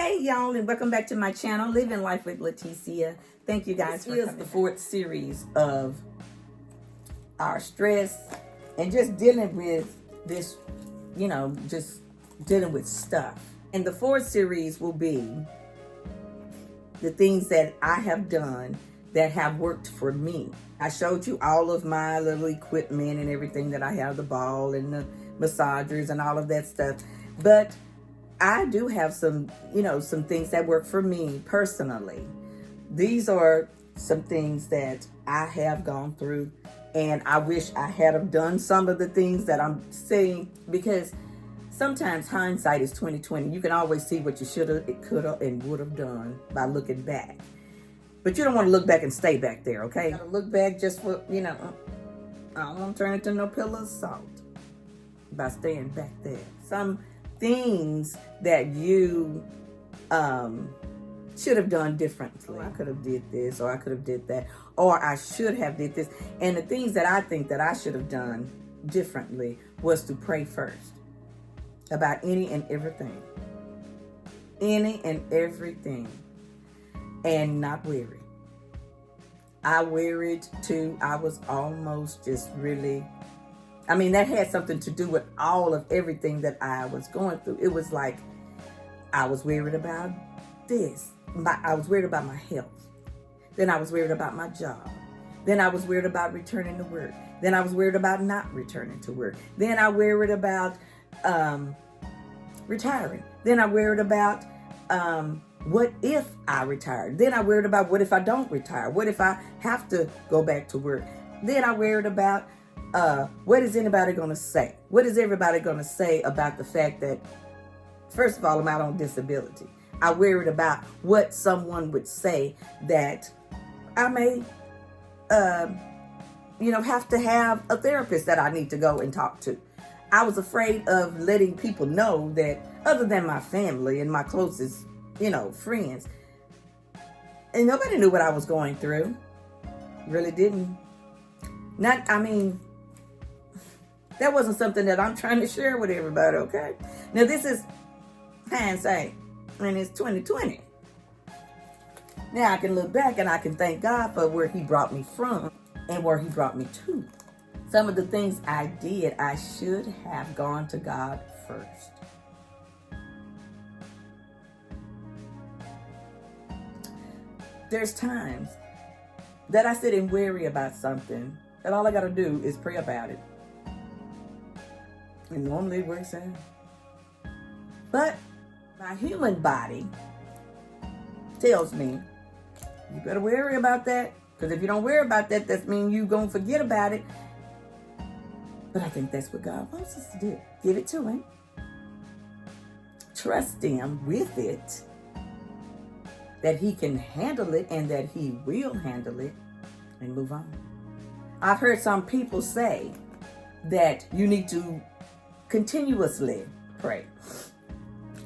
Hey y'all, and welcome back to my channel, Living Life with Leticia. Thank you guys for coming. This is the fourth series of our stress and just dealing with this, just dealing with stuff. And the fourth series will be the things that I have done that have worked for me. I showed you all of my little equipment and everything that I have, the ball and the massagers and all of that stuff. But I do have some things that work for me personally. These are some things that I have gone through, and I wish I had have done some of the things that I'm saying, because sometimes hindsight is 20/20. You can always see what you should have, could have, and would have done by looking back. But you don't want to look back and stay back there, okay? You gotta look back just for, I don't want to turn into no pillar of salt by staying back there. Some things that you should have done differently. I could have did this, or I could have did that, or I should have did this. And the things that I think that I should have done differently was to pray first about any and everything. Any and everything. And not weary. I worried too. I was almost just really, that had something to do with all of everything that I was going through. It was like I was worried about this. I was worried about my health. Then I was worried about my job. Then I was worried about returning to work. Then I was worried about not returning to work. Then I worried about retiring. Then I worried about what if I retired? Then I worried about what if I don't retire? What if I have to go back to work? Then I worried about what is anybody going to say? What is everybody going to say about the fact that, first of all, I'm out on disability? I worried about what someone would say that I may, have to have a therapist that I need to go and talk to. I was afraid of letting people know that, other than my family and my closest, friends, and nobody knew what I was going through. Really didn't. That wasn't something that I'm trying to share with everybody, okay? Now, this is hindsight, and it's 2020. Now, I can look back and I can thank God for where He brought me from and where He brought me to. Some of the things I did, I should have gone to God first. There's times that I sit and worry about something, and all I got to do is pray about it. And normally it works out. But my human body tells me, you better worry about that. Because if you don't worry about that, that means you're going to forget about it. But I think that's what God wants us to do. Give it to Him. Trust Him with it. That He can handle it and that He will handle it, and move on. I've heard some people say that you need to continuously pray.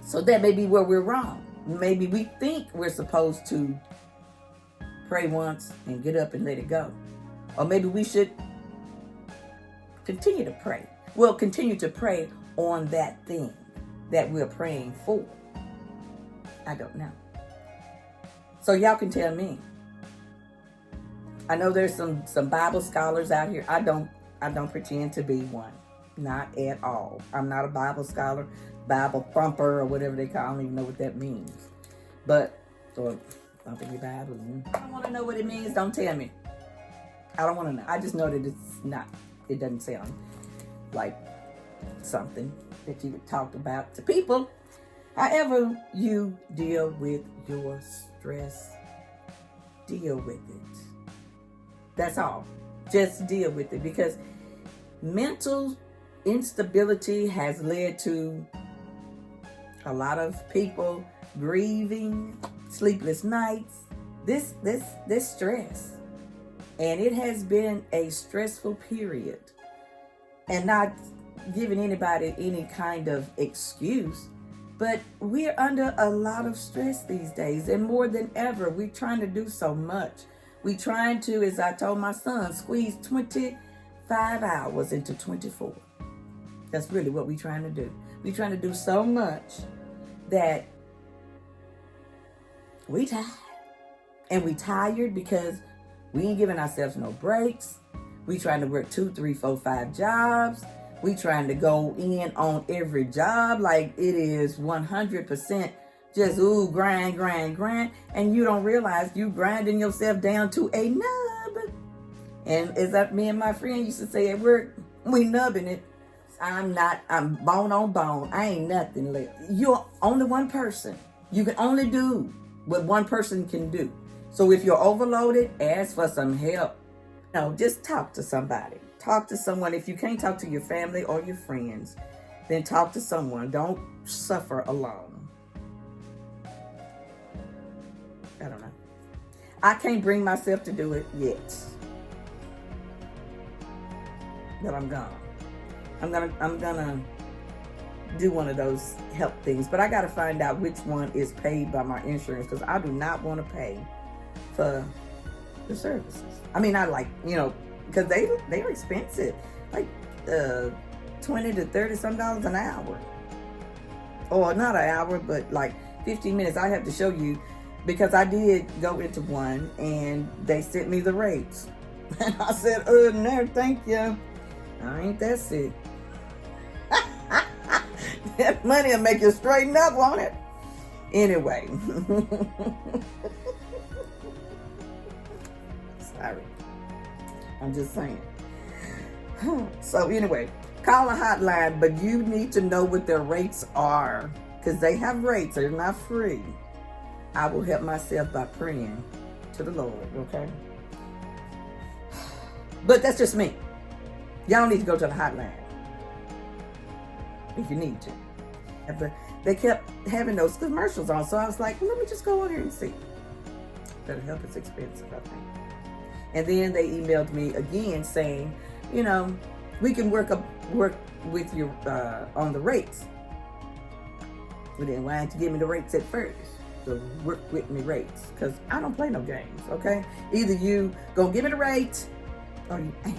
So that may be where we're wrong. Maybe we think we're supposed to pray once and get up and let it go. Or maybe we should continue to pray. Well, continue to pray on that thing that we're praying for. I don't know. So y'all can tell me. I know there's some Bible scholars out here. I don't pretend to be one. Not at all. I'm not a Bible scholar, Bible thumper, or whatever they call it. I don't even know what that means. But, or thumping your Bible. I don't want to know what it means. Don't tell me. I don't want to know. I just know that it doesn't sound like something that you would talk about to people. However you deal with your stress, deal with it. That's all. Just deal with it, because mental instability has led to a lot of people grieving, sleepless nights, this stress. And it has been a stressful period. And not giving anybody any kind of excuse, but we're under a lot of stress these days, and more than ever, we're trying to do so much. We're trying to, as I told my son, squeeze 25 hours into 24. That's really what we're trying to do. We're trying to do so much that We tired. And we tired because we ain't giving ourselves no breaks. We trying to work 2, 3, 4, 5 jobs. We trying to go in on every job like it is 100% just grind, grind, grind. And you don't realize you grinding yourself down to a nub. And as me and my friend used to say at work, we nubbing it. I'm bone on bone. I ain't nothing left. You're only one person. You can only do what one person can do. So if you're overloaded, ask for some help. No, just talk to somebody. Talk to someone. If you can't talk to your family or your friends, then talk to someone. Don't suffer alone. I don't know. I can't bring myself to do it yet. But I'm gonna do one of those help things. But I gotta find out which one is paid by my insurance, because I do not want to pay for the services. I mean, I like, because they're expensive, like $20 to $30 some an hour, or not an hour, but like 15 minutes. I have to show you, because I did go into one and they sent me the rates, and I said, no, thank you, I ain't that sick. That money will make you straighten up, won't it? Anyway. Sorry. I'm just saying. So anyway, call a hotline, but you need to know what their rates are, because they have rates. They're not free. I will help myself by praying to the Lord, okay? But that's just me. Y'all need to go to the hotline if you need to. But they kept having those commercials on, so I was like, well, let me just go on here and see. Better help is expensive, I think. And then they emailed me again saying, we can work with you on the rates. Well, then why didn't you give me the rates at first? The work with me rates, because I don't play no games, okay? Either you gonna give me the rates or you ain't.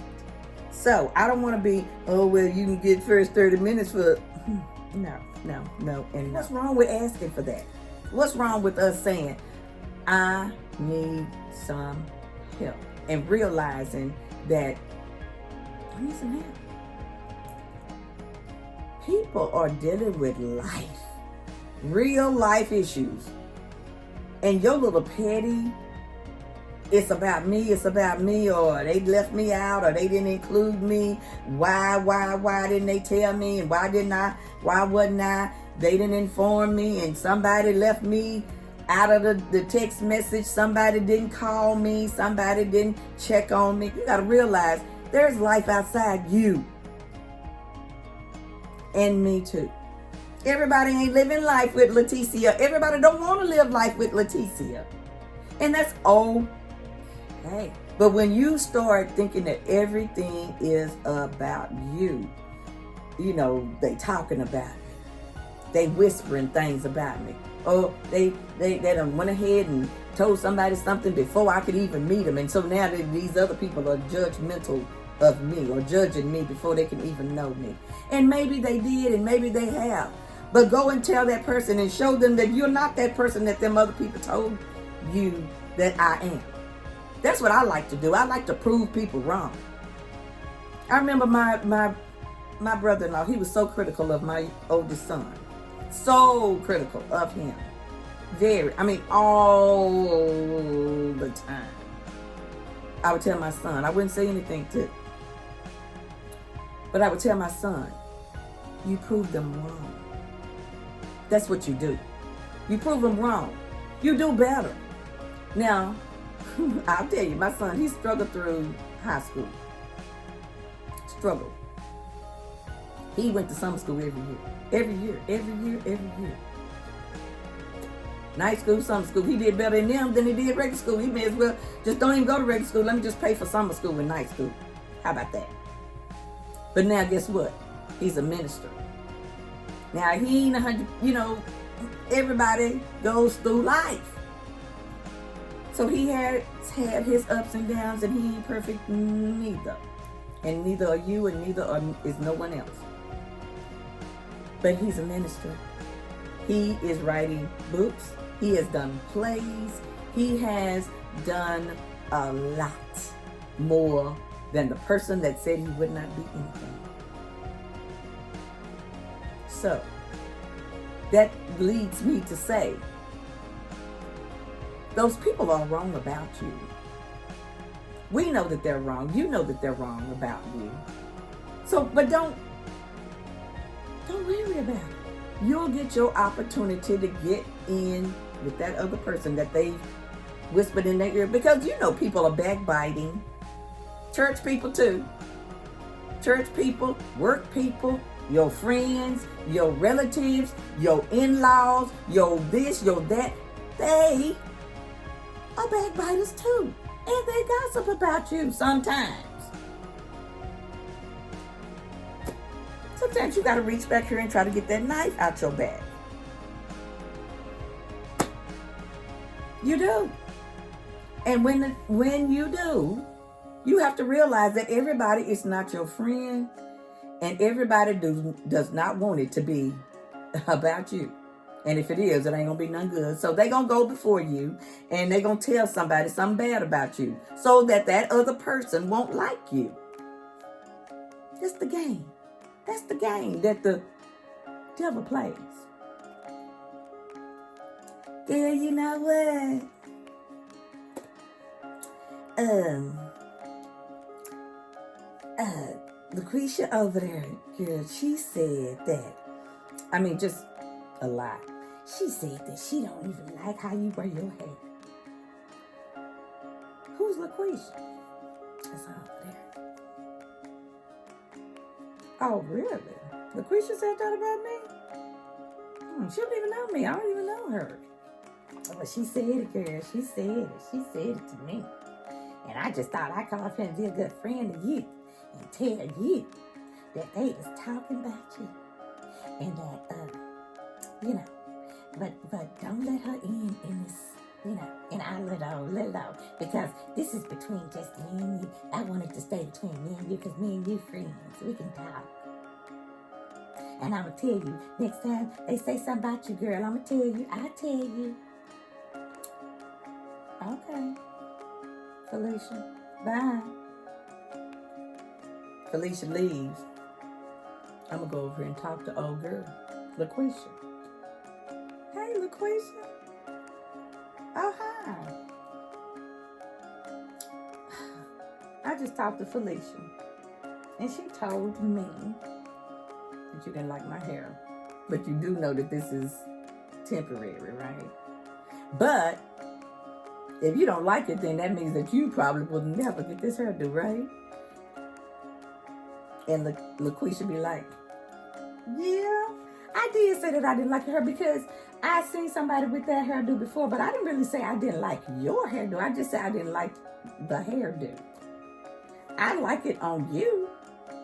So I don't want to be, you can get first 30 minutes for, no. And what's wrong with asking for that? What's wrong with us saying, I need some help, and realizing that I need some help? People are dealing with life, real life issues, and your little petty, it's about me, or they left me out, or they didn't include me. Why didn't they tell me? And why wasn't I? They didn't inform me, and somebody left me out of the text message. Somebody didn't call me. Somebody didn't check on me. You got to realize there's life outside you. And me too. Everybody ain't living life with Leticia. Everybody don't want to live life with Leticia. And that's okay. But when you start thinking that everything is about you, they talking about me. They whispering things about me. Oh, they done went ahead and told somebody something before I could even meet them. And so now these other people are judgmental of me, or judging me before they can even know me. And maybe they did, and maybe they have. But go and tell that person and show them that you're not that person that them other people told you that I am. That's what I like to do. I like to prove people wrong. I remember my brother-in-law, he was so critical of my oldest son. So critical of him. All the time. I would tell my son, I wouldn't say anything to, but I would tell my son, you prove them wrong. That's what you do. You prove them wrong. You do better. Now, I'll tell you, my son, he struggled through high school. Struggled. He went to summer school every year. Every year. Night school, summer school. He did better in them than he did regular school. He may as well just don't even go to regular school. Let me just pay for summer school and night school. How about that? But now guess what? He's a minister. Now he ain't 100, everybody goes through life. So he has had his ups and downs, and he ain't perfect neither. And neither are you, and neither is no one else. But he's a minister. He is writing books. He has done plays. He has done a lot more than the person that said he would not be anything. So, that leads me to say, those people are wrong about you. We know that they're wrong. You know that they're wrong about you. So, but don't worry about it. You'll get your opportunity to get in with that other person that they whispered in their ear. Because you know people are backbiting. Church people too. Church people, work people, your friends, your relatives, your in-laws, your this, your that. They are backbiters too. And they gossip about you sometimes. Sometimes you got to reach back here and try to get that knife out your back. You do. And when you do, you have to realize that everybody is not your friend, and everybody does not want it to be about you. And if it is, it ain't gonna be none good. So they gonna go before you, and they gonna tell somebody something bad about you, so that other person won't like you. That's the game. That's the game that the devil plays. Girl, you know what? Lucretia over there, girl, she said that, just a lie. She said that she don't even like how you wear your hair. Who's Lucretia? That's over there. Oh, really? Lucretia said that about me? She don't even know me. I don't even know her. But she said it, girl. She said it. She said it to me. And I just thought I'd come up here and be a good friend to you and tell you that they was talking about you. And that, but don't let her in this, and I let her, because this is between just me and you. I want it to stay between me and you, because me and you friends. We can talk. And I'm going to tell you, next time they say something about you, girl, I'm going to tell you. I tell you. Okay. Felicia, bye. Felicia leaves. I'm going to go over here and talk to old girl, LaQuisha. Hey, LaQuisha. Oh, hi. I just talked to Felicia, and she told me that you didn't like my hair. But you do know that this is temporary, right? But if you don't like it, then that means that you probably will never get this hairdo, right? And LaQuisha be like, yeah, I did say that I didn't like your hair because I seen somebody with that hairdo before, but I didn't really say I didn't like your hairdo. I just said I didn't like the hairdo. I like it on you.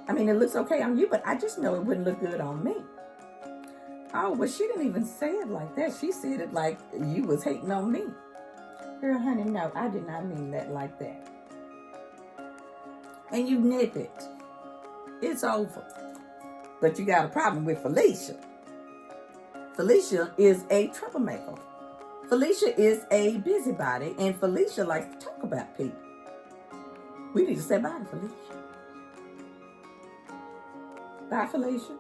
It looks okay on you, but I just know it wouldn't look good on me. Oh, but she didn't even say it like that. She said it like you was hating on me. Girl, honey, no, I did not mean that like that. And you nip it. It's over. But you got a problem with Felicia. Felicia is a troublemaker. Felicia is a busybody, and Felicia likes to talk about people. We need to say bye to Felicia. Bye, Felicia.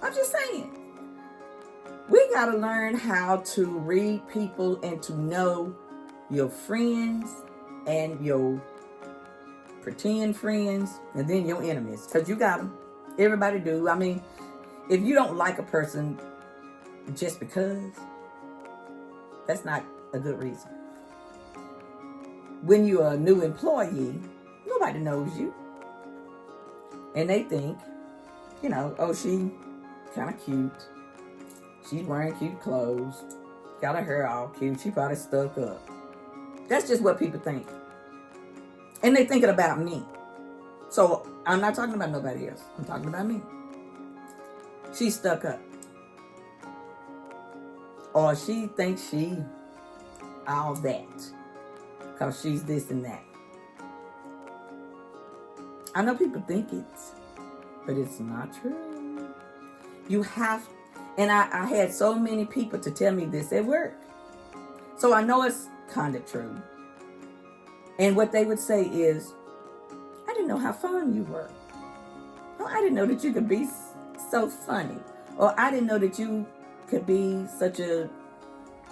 I'm just saying. We got to learn how to read people and to know your friends and your pretend friends and then your enemies. Because you got them. Everybody do. If you don't like a person just because, that's not a good reason. When you're a new employee, nobody knows you. And they think, oh, she kind of cute. She's wearing cute clothes. Got her hair all cute. She probably stuck up. That's just what people think. And they're thinking about me. So I'm not talking about nobody else. I'm talking about me. She's stuck up. Or she thinks she all that. Because she's this and that. I know people think it's, but it's not true. You have, And I had so many people to tell me this at work. So I know it's kind of true. And what they would say is, I didn't know how fun you were. Oh, I didn't know that you could be so funny. Or I didn't know that you could be such a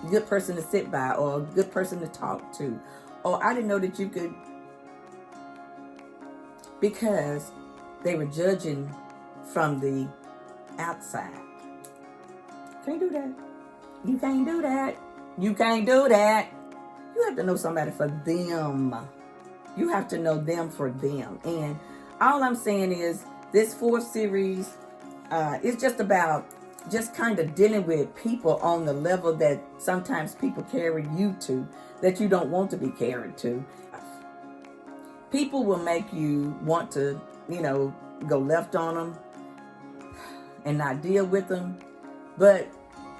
good person to sit by or a good person to talk to. Or I didn't know that you could, because they were judging from the outside. Can't do that. You can't do that. You can't do that. You have to know somebody for them. You have to know them for them. And all I'm saying is this 4th series is just about just kind of dealing with people on the level that sometimes people carry you to, that you don't want to be carried to. People will make you want to, go left on them and not deal with them. But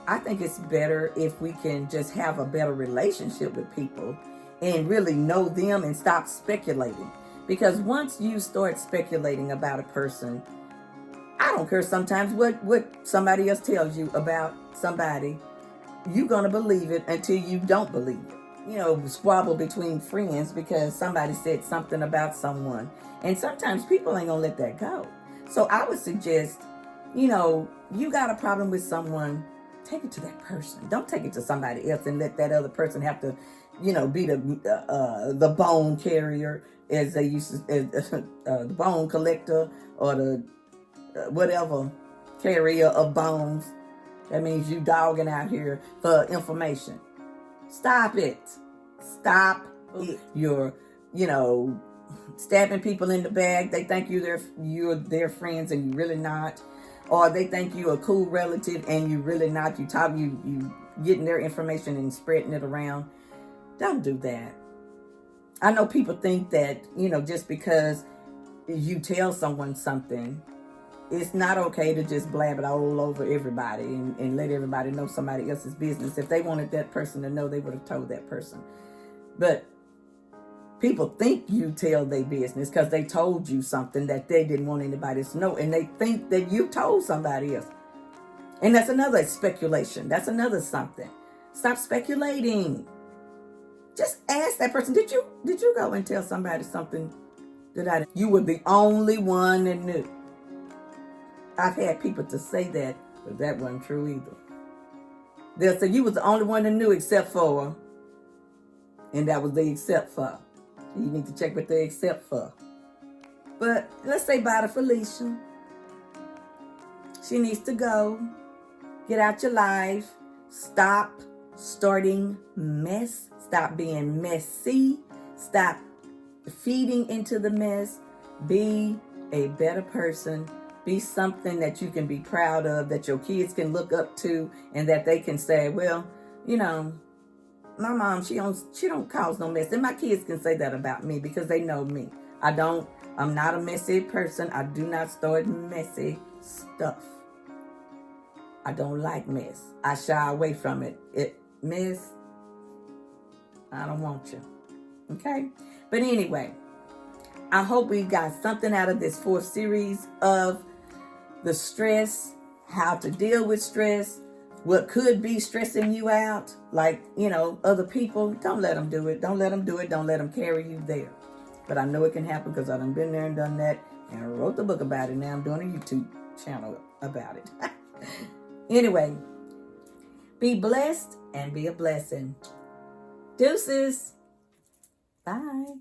I think it's better if we can just have a better relationship with people and really know them and stop speculating. Because once you start speculating about a person, I don't care sometimes what somebody else tells you about somebody, you're going to believe it until you don't believe it. Squabble between friends because somebody said something about someone. And sometimes people ain't going to let that go. So I would suggest, you got a problem with someone, take it to that person. Don't take it to somebody else and let that other person have to, be the bone carrier, as they used to, the bone collector, or the whatever carrier of bones. That means you dogging out here for information. Stop it. Stop it. You're, stabbing people in the back. They think you're their friends and you're really not. Or they think you're a cool relative and you're really not. You getting their information and spreading it around. Don't do that. I know people think that, just because you tell someone something, it's not okay to just blab it all over everybody and let everybody know somebody else's business. If they wanted that person to know, they would have told that person. But people think you tell their business because they told you something that they didn't want anybody to know. And they think that you told somebody else. And that's another speculation. That's another something. Stop speculating. Just ask that person, did you go and tell somebody something that I didn't? You were the only one that knew. I've had people to say that, but that wasn't true either. They'll say you was the only one that knew except for, and that was the except for. You need to check what they except for. But let's say bye to Felicia. She needs to go. Get out your life. Stop starting mess. Stop being messy. Stop feeding into the mess. Be a better person. Be something that you can be proud of, that your kids can look up to, and that they can say, well, my mom, she don't cause no mess. And my kids can say that about me because they know me. I'm not a messy person. I do not start messy stuff. I don't like mess. I shy away from it. Mess, I don't want you. Okay? But anyway, I hope we got something out of this 4th series of the stress, how to deal with stress, what could be stressing you out, like, other people. Don't let them do it. Don't let them do it. Don't let them carry you there. But I know it can happen because I've been there and done that, and I wrote the book about it. Now I'm doing a YouTube channel about it. Anyway, be blessed and be a blessing. Deuces. Bye.